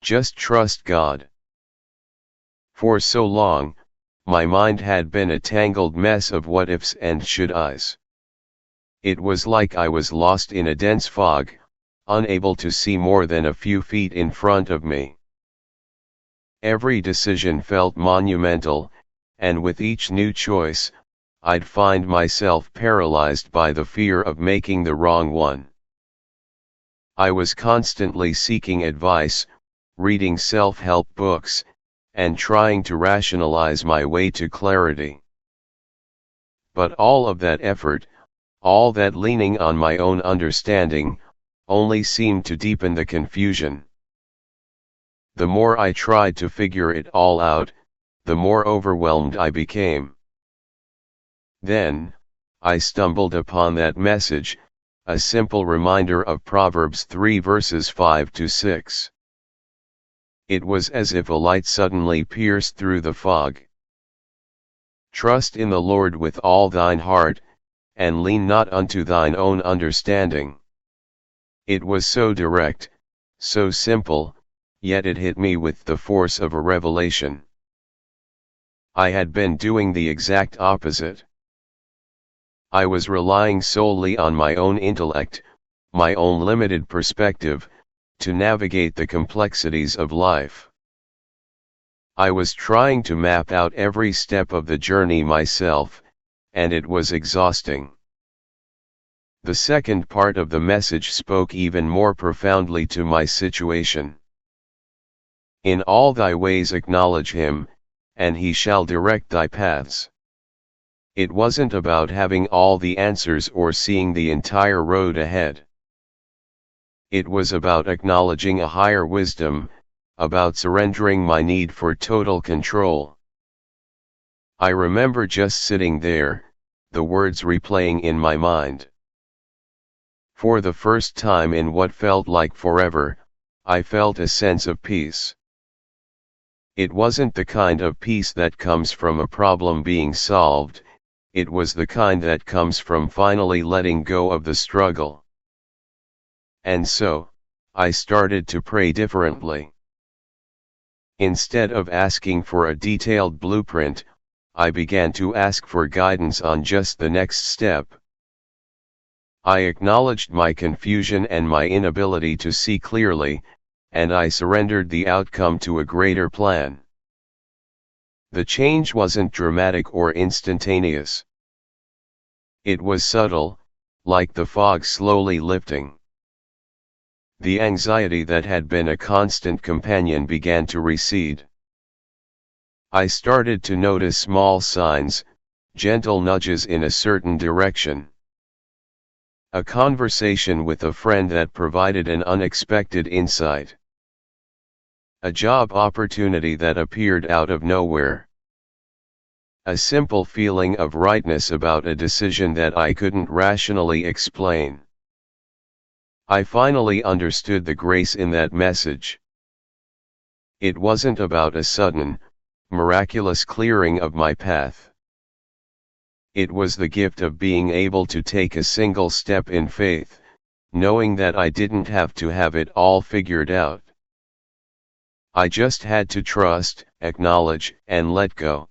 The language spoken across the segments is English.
Just trust God. For so long, my mind had been a tangled mess of what-ifs and should-Is. It was like I was lost in a dense fog, unable to see more than a few feet in front of me. Every decision felt monumental, and with each new choice, I'd find myself paralyzed by the fear of making the wrong one. I was constantly seeking advice, reading self-help books, and trying to rationalize my way to clarity. But all of that effort, all that leaning on my own understanding, only seemed to deepen the confusion. The more I tried to figure it all out, the more overwhelmed I became. Then, I stumbled upon that message, a simple reminder of Proverbs 3 verses 5 to 6. It was as if a light suddenly pierced through the fog. Trust in the Lord with all thine heart, and lean not unto thine own understanding. It was so direct, so simple, yet it hit me with the force of a revelation. I had been doing the exact opposite. I was relying solely on my own intellect, my own limited perspective, to navigate the complexities of life. I was trying to map out every step of the journey myself, and it was exhausting. The second part of the message spoke even more profoundly to my situation. In all thy ways acknowledge him, and he shall direct thy paths. It wasn't about having all the answers or seeing the entire road ahead. It was about acknowledging a higher wisdom, about surrendering my need for total control. I remember just sitting there, the words replaying in my mind. For the first time in what felt like forever, I felt a sense of peace. It wasn't the kind of peace that comes from a problem being solved, it was the kind that comes from finally letting go of the struggle. And so, I started to pray differently. Instead of asking for a detailed blueprint, I began to ask for guidance on just the next step. I acknowledged my confusion and my inability to see clearly, and I surrendered the outcome to a greater plan. The change wasn't dramatic or instantaneous. It was subtle, like the fog slowly lifting. The anxiety that had been a constant companion began to recede. I started to notice small signs, gentle nudges in a certain direction. A conversation with a friend that provided an unexpected insight. A job opportunity that appeared out of nowhere. A simple feeling of rightness about a decision that I couldn't rationally explain. I finally understood the grace in that message. It wasn't about a sudden, miraculous clearing of my path. It was the gift of being able to take a single step in faith, knowing that I didn't have to have it all figured out. I just had to trust, acknowledge, and let go.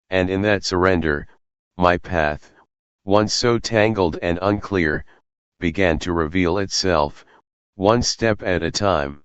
And in that surrender, my path, once so tangled and unclear, began to reveal itself, one step at a time.